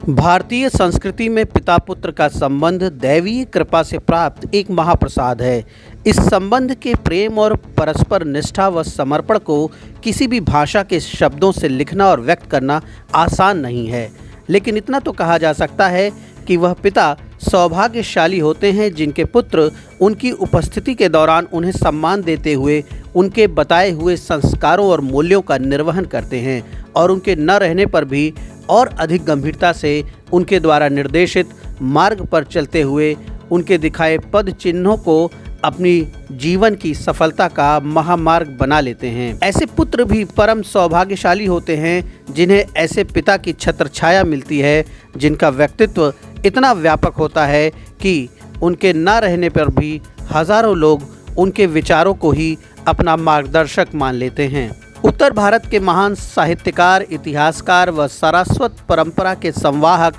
भारतीय संस्कृति में पिता पुत्र का संबंध दैवीय कृपा से प्राप्त एक महाप्रसाद है। इस संबंध के प्रेम और परस्पर निष्ठा व समर्पण को किसी भी भाषा के शब्दों से लिखना और व्यक्त करना आसान नहीं है, लेकिन इतना तो कहा जा सकता है कि वह पिता सौभाग्यशाली होते हैं जिनके पुत्र उनकी उपस्थिति के दौरान उन्हें सम्मान देते हुए उनके बताए हुए संस्कारों और मूल्यों का निर्वहन करते हैं और उनके न रहने पर भी और अधिक गंभीरता से उनके द्वारा निर्देशित मार्ग पर चलते हुए उनके दिखाए पद चिन्हों को अपनी जीवन की सफलता का महामार्ग बना लेते हैं। ऐसे पुत्र भी परम सौभाग्यशाली होते हैं जिन्हें ऐसे पिता की छत्रछाया मिलती है जिनका व्यक्तित्व इतना व्यापक होता है कि उनके न रहने पर भी हजारों लोग उनके विचारों को ही अपना मार्गदर्शक मान लेते हैं। उत्तर भारत के महान साहित्यकार, इतिहासकार व सारस्वत परंपरा के संवाहक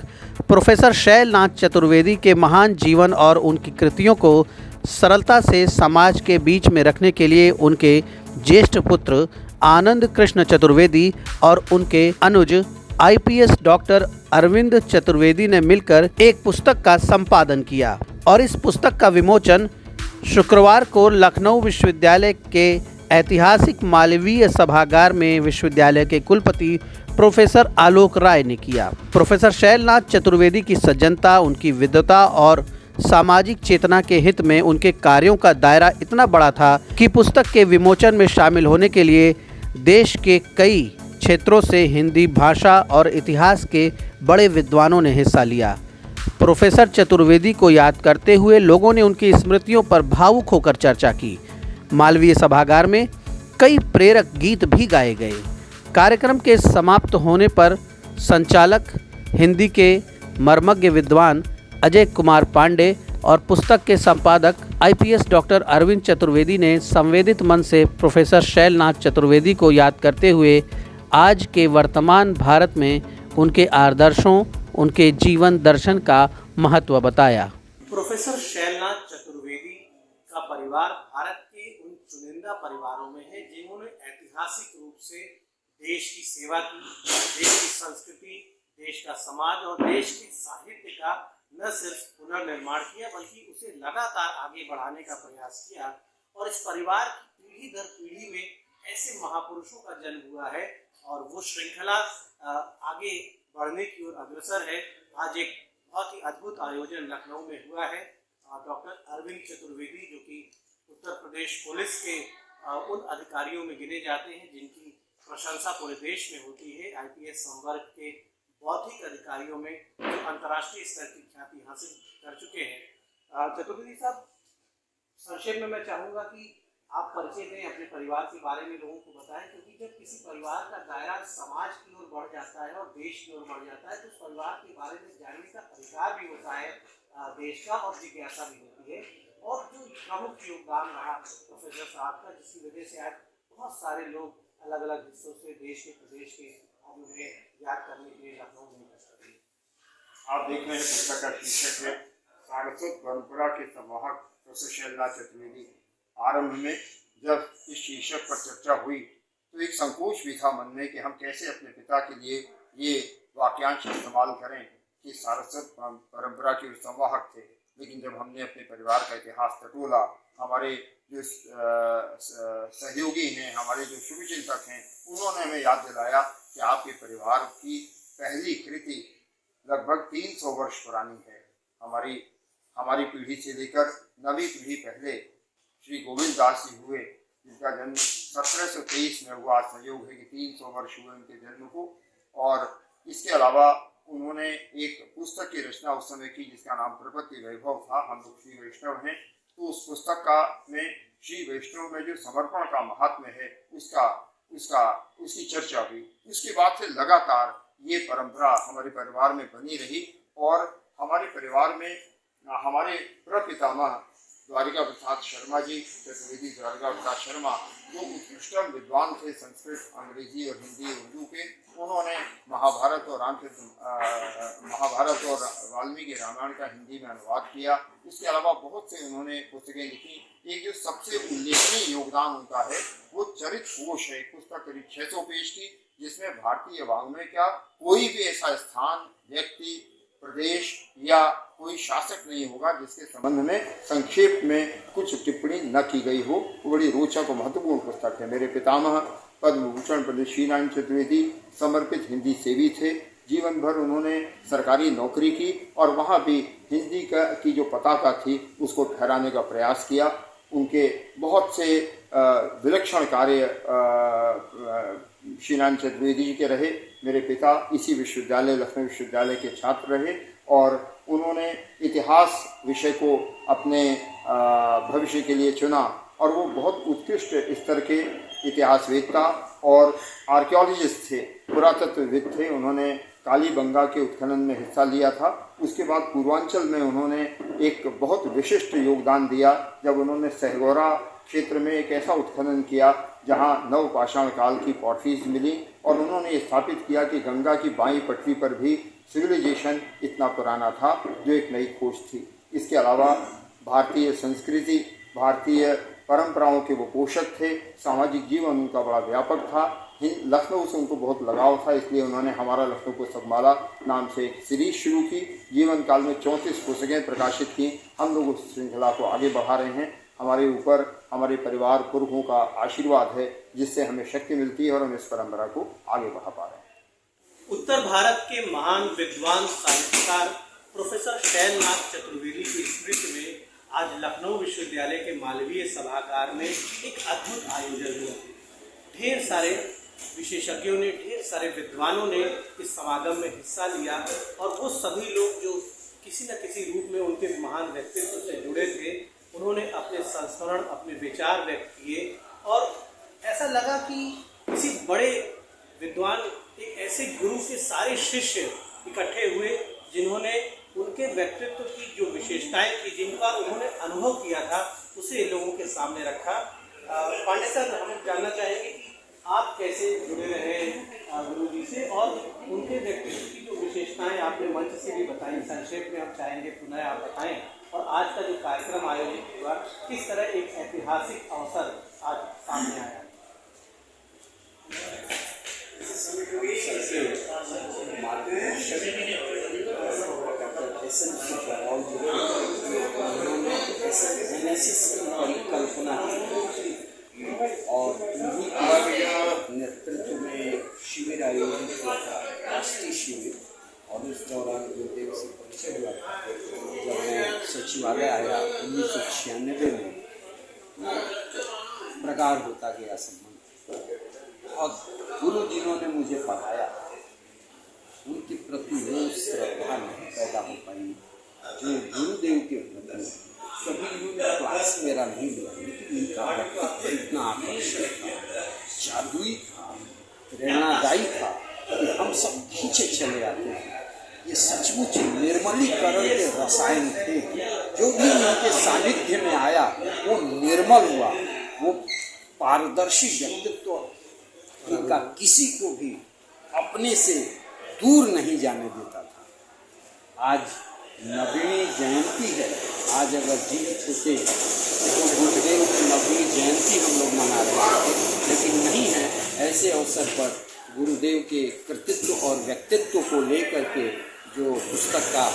प्रोफेसर शैलनाथ चतुर्वेदी के महान जीवन और उनकी कृतियों को सरलता से समाज के बीच में रखने के लिए उनके ज्येष्ठ पुत्र आनंद कृष्ण चतुर्वेदी और उनके अनुज आईपीएस डॉक्टर अरविंद चतुर्वेदी ने मिलकर एक पुस्तक का संपादन किया और इस पुस्तक का विमोचन शुक्रवार को लखनऊ विश्वविद्यालय के ऐतिहासिक मालवीय सभागार में विश्वविद्यालय के कुलपति प्रोफेसर आलोक राय ने किया। प्रोफेसर शैलनाथ चतुर्वेदी की सज्जनता, उनकी विद्वता और सामाजिक चेतना के हित में उनके कार्यों का दायरा इतना बड़ा था कि पुस्तक के विमोचन में शामिल होने के लिए देश के कई क्षेत्रों से हिंदी भाषा और इतिहास के बड़े विद्वानों ने हिस्सा लिया। प्रोफेसर चतुर्वेदी को याद करते हुए लोगों ने उनकी स्मृतियों पर भावुक होकर चर्चा की। मालवीय सभागार में कई प्रेरक गीत भी गाए गए। कार्यक्रम के समाप्त होने पर संचालक, हिंदी के मर्मज्ञ विद्वान अजय कुमार पांडे और पुस्तक के संपादक आईपीएस डॉक्टर अरविंद चतुर्वेदी ने संवेदित मन से प्रोफेसर शैलनाथ चतुर्वेदी को याद करते हुए आज के वर्तमान भारत में उनके आदर्शों, उनके जीवन दर्शन का महत्व बताया। प्रोफेसर शैलनाथ चतुर्वेदी का परिवार भारत के उन चुनिंदा परिवारों में है जिन्होंने ऐतिहासिक रूप से देश की सेवा की, देश की संस्कृति, देश का समाज और देश के साहित्य का न सिर्फ पुनर्निर्माण किया बल्कि उसे लगातार आगे बढ़ाने का प्रयास किया। और इस परिवार की पीढ़ी दर पीढ़ी में ऐसे महापुरुषों का जन्म हुआ है और वो श्रृंखला आगे बढ़ने की ओर अग्रसर है। आज एक बहुत ही अद्भुत आयोजन लखनऊ में हुआ है। डॉक्टर अरविंद चतुर्वेदी जो कि उत्तर प्रदेश पुलिस के उन अधिकारियों में गिने जाते हैं जिनकी प्रशंसा पूरे देश में होती है। आईपीएस संवर्ग के बौद्धिक अधिकारियों में जो अंतर्राष्ट्रीय स्तर की ख्याति हासिल कर चुके हैं। चतुर्वेदी साहब, संक्षेप में मैं चाहूँगा कि आप परिचय दें अपने परिवार के बारे में, लोगों को बताएं, क्योंकि जब किसी परिवार का दायरा समाज की ओर बढ़ जाता है और देश की ओर बढ़ जाता है तो उस परिवार के बारे में जानने का अधिकार भी होता है देश का, और जिज्ञासा भी होती है। और जो प्रमुख योगदान रहा प्रोफेसर साहब का, जिसकी वजह से आज बहुत सारे लोग अलग अलग हिस्सों से देश के, प्रदेश के उन्हें याद करने के लिए लखनऊ में सकते हैं। आप देख रहे हैं पुस्तक का शीर्षक है सारस्वत परंपरा के संवाहक प्रोफेसर शैलनाथ चतुर्वेदी। आरंभ में जब इस शीर्षक पर चर्चा हुई तो एक संकोच भी था मन में कि हम कैसे अपने पिता के लिए ये वाक्यांश इस्तेमाल करें कि सारस्वत परंपरा के संवाहक थे। लेकिन जब हमने अपने परिवार का इतिहास टटोला, हमारे जो सहयोगी हैं, हमारे जो शुभचिंतक हैं, उन्होंने हमें याद दिलाया कि आपके परिवार की पहली कृति लगभग 300 वर्ष पुरानी है। हमारी पीढ़ी से लेकर नवी पीढ़ी पहले श्री गोविंद दास जी हुए, जिनका जन्म 1723 में हुआ। संयोग है कि 300 वर्ष हुए उनके जन्म को। और इसके अलावा उन्होंने एक पुस्तक की रचना उस समय की जिसका नाम प्रपत्ति वैभव था। हम लोग श्री वैष्णव हैं, तो उस पुस्तक का में श्री वैष्णव में जो समर्पण का महात्म्य है उसकी चर्चा हुई। उसके बाद से लगातार ये परंपरा हमारे परिवार में बनी रही और हमारे परिवार में हमारे प्रपितामह द्वारिका प्रसाद शर्मा जी, चतुर्वेदी द्वारिका प्रसाद शर्मा, जो उत्कृष्टम विद्वान थे संस्कृत, अंग्रेजी और हिंदी उर्दू के। उन्होंने महाभारत और वाल्मीकि रामायण का हिंदी में अनुवाद किया। इसके अलावा बहुत से उन्होंने पुस्तकें लिखी। एक जो सबसे उल्लेखनीय योगदान उनका है वो चरित कोश है। पुस्तक करीब 600 पेज की जिसमें भारतीय वाङ्मय क्या कोई भी ऐसा स्थान, व्यक्ति, प्रदेश या कोई शासक नहीं होगा जिसके संबंध में संक्षेप में कुछ टिप्पणी न की गई हो। वो बड़ी रोचक और महत्वपूर्ण पुस्तक है। मेरे पितामह पद्म भूषण पंडित श्रीनारायण चतुर्वेदी समर्पित हिंदी सेवी थे। जीवन भर उन्होंने सरकारी नौकरी की और वहाँ भी हिंदी की जो पताका थी उसको फहराने का प्रयास किया। उनके बहुत से विलक्षण कार्य श्रीनारायण चतुर्वेदी जी के रहे। मेरे पिता इसी विश्वविद्यालय, लखनऊ विश्वविद्यालय के छात्र रहे और उन्होंने इतिहास विषय को अपने भविष्य के लिए चुना और वो बहुत उत्कृष्ट स्तर के इतिहासवेत्ता और आर्कियोलॉजिस्ट थे, पुरातत्वविद थे। उन्होंने कालीबंगा के उत्खनन में हिस्सा लिया था। उसके बाद पूर्वांचल में उन्होंने एक बहुत विशिष्ट योगदान दिया जब उन्होंने सहगौरा क्षेत्र में एक ऐसा उत्खनन किया जहां नवपाषाण काल की पॉटरीज मिली और उन्होंने स्थापित किया कि गंगा की बाईं पटरी पर भी सिविलाइजेशन इतना पुराना था, जो एक नई खोज थी। इसके अलावा भारतीय संस्कृति, भारतीय परंपराओं के वो पोषक थे। सामाजिक जीवन उनका बड़ा व्यापक था। लखनऊ से उनको बहुत लगाव था, इसलिए उन्होंने हमारा लखनऊ पुस्तकमाला नाम से एक सीरीज शुरू की। जीवन काल में 34 पुस्तकें प्रकाशित की। हम लोग उस श्रृंखला को आगे बढ़ा रहे हैं। हमारे ऊपर हमारे परिवार पुरखों का आशीर्वाद है, जिससे हमें शक्ति मिलती है और हम इस परंपरा को आगे बढ़ा पा रहे हैं। उत्तर भारत के महान विद्वान साहित्यकार प्रोफेसर शैलनाथ चतुर्वेदी की स्मृति में आज लखनऊ विश्वविद्यालय के मालवीय सभागार में एक अद्भुत आयोजन हुआ। ढेर सारे विशेषज्ञों ने, ढेर सारे विद्वानों ने इस समागम में हिस्सा लिया और वो सभी लोग जो किसी न किसी रूप में उनके महान व्यक्तित्व से जुड़े थे, उन्होंने अपने संस्मरण, अपने विचार व्यक्त किए और ऐसा लगा कि किसी बड़े विद्वान, एक ऐसे गुरु के सारे शिष्य इकट्ठे हुए जिन्होंने उनके व्यक्तित्व की जो विशेषताएं थी, जिनका उन्होंने अनुभव किया था, उसे लोगों के सामने रखा। पांडे सर, हम जानना चाहेंगे कि आप कैसे जुड़े रहे गुरु जी से और उनके व्यक्तित्व की जो विशेषताएं आपने मंच से भी बताई, संक्षेप में हम चाहेंगे पुनः आप बताएं। और आज का जो कार्यक्रम आयोजित हुआ, किस तरह एक ऐतिहासिक अवसर आज सामने आया। कल्पना और नेतृत्व में शिविर आयोजित हुआ था, राष्ट्रीय शिविर, और उस दौरान गुरुदेव से परिचय हुआ था। जब मैं सचिवालय आया 1996 में, प्रगाढ़ होता गया संबंध और गुरु जिन्होंने मुझे पढ़ाया उनके प्रति वो श्रद्धा नहीं पैदा हो पाई जो गुरुदेव के प्रति। कभी क्लास मेरा नहीं मिला, लेकिन उनका व्यक्तित्व इतना आकर्षक था, जादुई था, प्रेरणादायी था कि हम सब खींचे चले आते थे। ये सचमुच निर्मलीकरण के रसायन थे। जो भी उनके सानिध्य में आया वो निर्मल हुआ, वो पारदर्शी व्यक्तित्व उनका किसी को भी अपने से दूर नहीं जाने देता था। आज नवीनी जयंती है। आज अगर जीवित होते तो गुरुदेव की नवीनी जयंती हम लोग मना रहे थे, लेकिन नहीं है। ऐसे अवसर पर गुरुदेव के कृतित्व और व्यक्तित्व को लेकर के जो पुस्तक का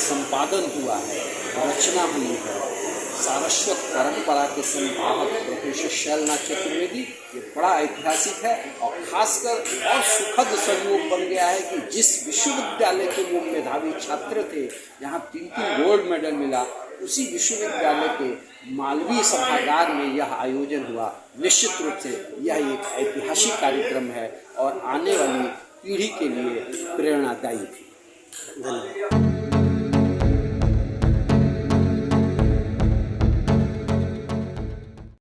संपादन हुआ है, रचना हुई है, सारस्वत परंपरा के संवाहक प्रोफेसर शैलनाथ चतुर्वेदी, ये बड़ा ऐतिहासिक है और खासकर और सुखद संयोग बन गया है कि जिस विश्वविद्यालय के वो मेधावी छात्र थे, जहाँ 3 गोल्ड मेडल मिला, उसी विश्वविद्यालय के मालवीय सभागार में यह आयोजन हुआ। निश्चित रूप से यह एक ऐतिहासिक कार्यक्रम है और आने वाली पीढ़ी के लिए प्रेरणादायी भी। धन्यवाद।